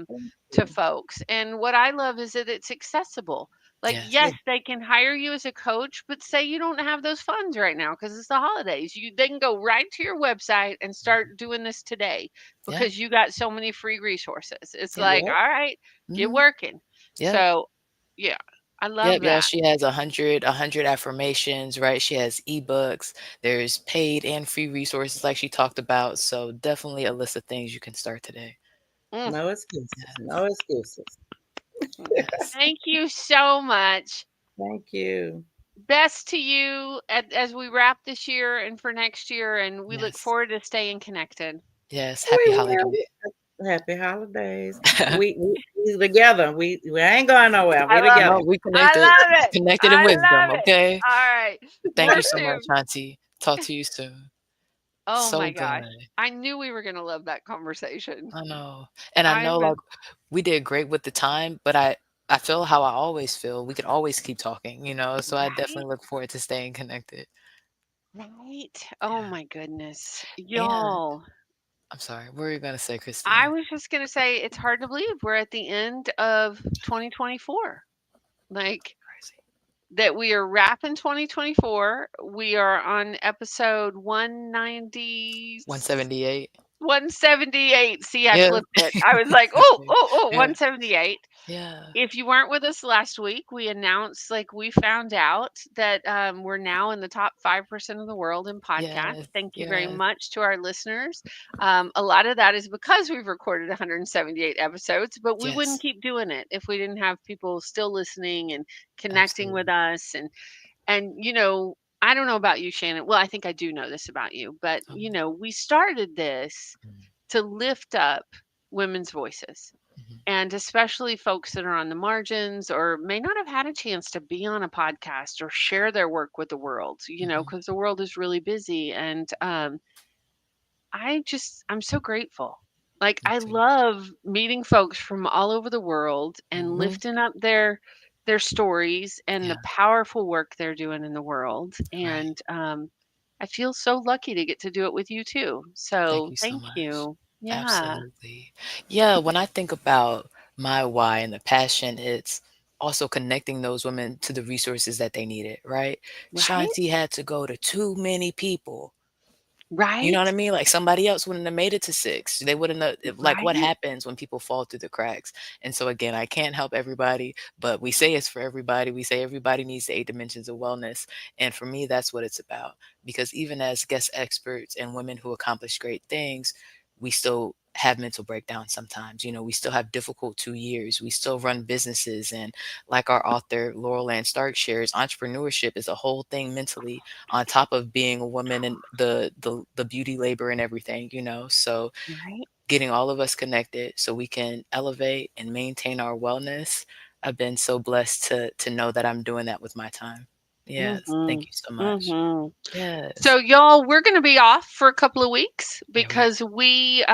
Thank to you. folks. And what I love is that it's accessible. Like, Yes. yes, they can hire you as a coach, but say you don't have those funds right now because it's the holidays. They can go right to your website and start doing this today Yeah. because you got so many free resources. It's Yeah. like, Yep. all right, get Mhm. working. Yep. So, yeah, I love Yep, y'all, that. she has a hundred affirmations, right? She has ebooks. There's paid and free resources like she talked about. So definitely a list of things you can start today. Mm. No excuses. No excuses. Yes. Thank you so much. Thank you. Best to you as we wrap this year and for next year, and we look Yes. forward to staying connected. Yes. We Happy holidays. will. Happy holidays. We together. We ain't going nowhere. I We love No, together. it. we I connected. love it. Connected in I wisdom, love it. okay? All right. Thank More you so much, soon. Auntie. Talk to you soon. Oh So my gosh. good. I knew we were going to love that conversation. I know. And I I've know, been like, we did great with the time, but I feel how I always feel. We could always keep talking, so I right. definitely look forward to staying connected. Right. Oh my goodness. Yeah. And Y'all, I'm sorry, what were you gonna say, I Christine? was just going to say it's hard to believe we're at the end of 2024. Like Crazy. that we are wrapping 2024. We are on episode 190 178. 178. See, I Yeah. flipped it. I was like, oh, oh, oh, Yeah. 178. Yeah. If you weren't with us last week, we announced, like, we found out that we're now in the top 5% of the world in podcasts. Yes. Thank you very Yes. much to our listeners. A lot of that is because we've recorded 178 episodes, but we wouldn't Yes. keep doing it if we didn't have people still listening and connecting with Absolutely. us. And I don't know about you, Shannon. Well, I think I do know this about you, but Um, we started this mm, to lift up women's voices, mhm. and especially folks that are on the margins or may not have had a chance to be on a podcast or share their work with the world, Mhm. because the world is really busy. And I'm so grateful. Like, Me I too. love meeting folks from all over the world and Mhm. lifting up their stories and the Yeah. powerful work they're doing in the world. Right. And I feel so lucky to get to do it with you too. Thank So you so thank much. you. Yeah. Absolutely. Yeah, when I think about my why and the passion, it's also connecting those women to the resources that they needed, right? Right. Shanti had to go to too many people. You know what I Right. mean? Like somebody else wouldn't have made it to 6. They wouldn't have, like what Right. happens when people fall through the cracks. And so again, I can't help everybody, but we say it's for everybody. We say everybody needs the 8 dimensions of wellness. And for me, that's what it's about. Because even as guest experts and women who accomplish great things, we still have mental breakdowns sometimes. We still have difficult 2 years. We still run businesses. And like our author, Laurel Ann Stark shares, entrepreneurship is a whole thing mentally on top of being a woman and the beauty labor and everything. So Right. getting all of us connected so we can elevate and maintain our wellness. I've been so blessed to know that I'm doing that with my time. Yes. Thank Mhm. you so much. Mhm. So Yes. y'all, we're going to be off for a couple of weeks Yeah, we are. because we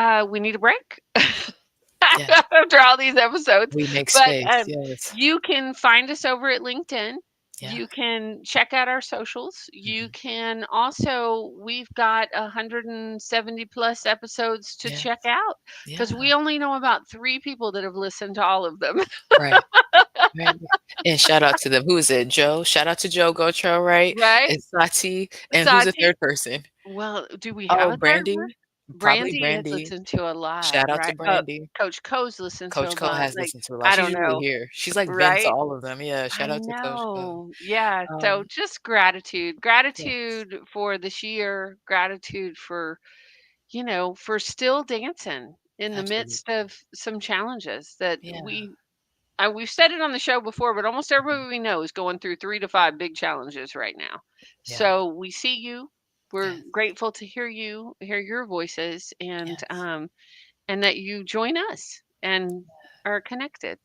need a break Yeah. after all these episodes. We make But space. Yes. you can find us over at LinkedIn. Yeah. You can check out our socials. You Hmm. can also, we've got 170 plus episodes to Yeah. check out because Yeah. we only know about 3 people that have listened to all of them. Right. Right. And shout out to them. Who is it? Joe. Shout out to Joe Gotro, right? Right? And Sati. And who's the Sati, third person? well, do we have Oh, a third one? Brandy. Probably Brandy has Brandy. listened to a lot, Shout out to right? Brandy. Coach Co's listened to Coach a Co bunch. has Like, listened to a lot. I She's don't usually know, here. She's like been to right? all of them. Yeah, shout I out to Coach Co. know. Yeah. So Um, just gratitude. yes, Gratitude for this year. Gratitude for still dancing in the absolutely. midst of some challenges that Yeah. we've said it on the show before, but almost Mhm. everybody we know is going through 3 to 5 big challenges right now. Yeah. So we see you. We're Yes. grateful to hear your voices, Yes. and that you join us and are connected.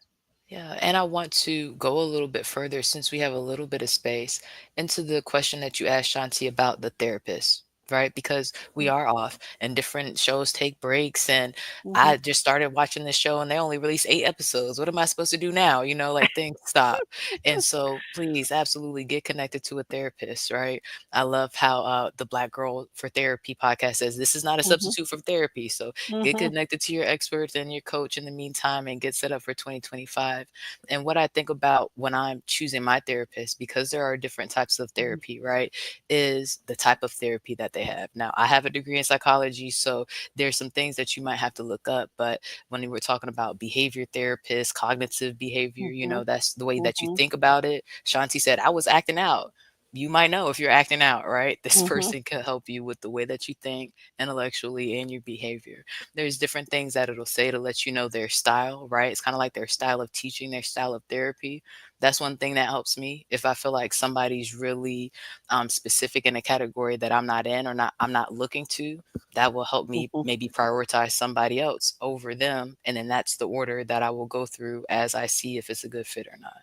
Yeah. And I want to go a little bit further since we have a little bit of space into the question that you asked Shanti about the therapist right? Because we are off and different shows take breaks. And Mhm. I just started watching this show and they only released 8 episodes. What am I supposed to do now? Like things stop. And so please absolutely get connected to a therapist, right? I love how the Black Girl for Therapy podcast says this is not a Mhm. substitute for therapy. So get Mhm. connected to your experts and your coach in the meantime and get set up for 2025. And what I think about when I'm choosing my therapist, because there are different types of Mhm. therapy, right, is the type of therapy that they have. Now, I have a degree in psychology, so there's some things that you might have to look up. But when we were talking about behavior therapists, cognitive behavior, Mhm. that's the way that you Mhm. think about it. Shanti said, I was acting out. You might know if you're acting out, right? This Mhm. person can help you with the way that you think intellectually and your behavior. There's different things that it'll say to let you know their style, right? It's kind of like their style of teaching, their style of therapy. That's one thing that helps me. If I feel like somebody's really specific in a category that I'm not in or not, I'm not looking to, that will help me Mhm. maybe prioritize somebody else over them. And then that's the order that I will go through as I see if it's a good fit or not.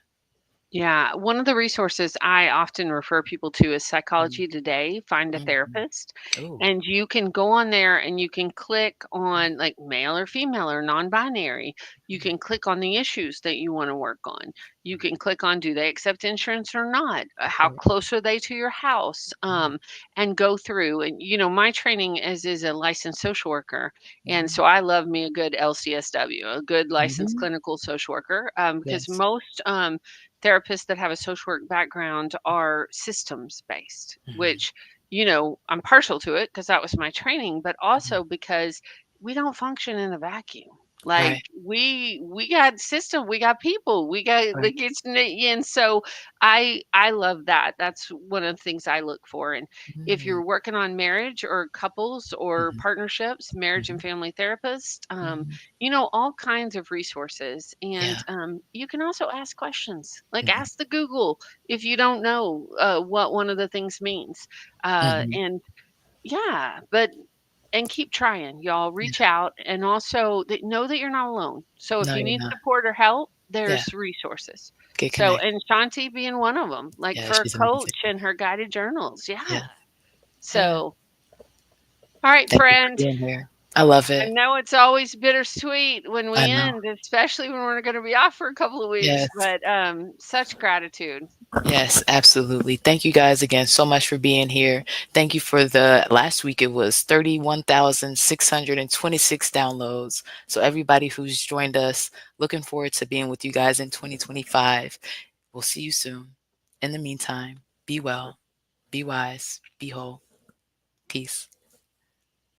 Yeah, one of the resources I often refer people to is Mm-hmm. Psychology Today, Find a Therapist. Oh, And you can go on there and you can click on like male or female or non-binary. You can click on the issues that you want to work on. You can click on do they accept insurance or not? How right. close are they to your house? And go through. And my training is a licensed social worker, and Mm-hmm. so I love me a good LCSW, a good licensed Mm-hmm. clinical social worker, because Yes. most therapists that have a social work background are systems based, Mm-hmm. which, I'm partial to it because that was my training, but also because we don't function in a vacuum. Like Right. we got system, we got people, we got Right. like and so I love that. That's one of the things I look for. And if Mm-hmm. you're working on marriage or couples or Mm-hmm. partnerships, marriage and family therapist, Mm-hmm. all kinds of resources. And Yeah. you can also ask questions, like Mm-hmm. ask the Google if you don't know what one of the things means. Mm-hmm. And yeah, but and keep trying, y'all. Yeah. Reach out and also know that you're not alone. So if No, you you're need not. support or help, Yeah. there's resources. Get So, connected. and Shanti being one of them, like Yeah, for a she's amazing. coach and her guided journals. Yeah. Yeah. Yeah. So, all right, Thank you for friend. being here. I love I it. know it's always bittersweet when I we know. end, especially when we're going to be off for a couple of weeks, Yes. but such gratitude. Yes, absolutely. Thank you guys again so much for being here. Thank you for the last week. It was 31,626 downloads. So everybody who's joined us, looking forward to being with you guys in 2025. We'll see you soon. In the meantime, be well, be wise, be whole. Peace.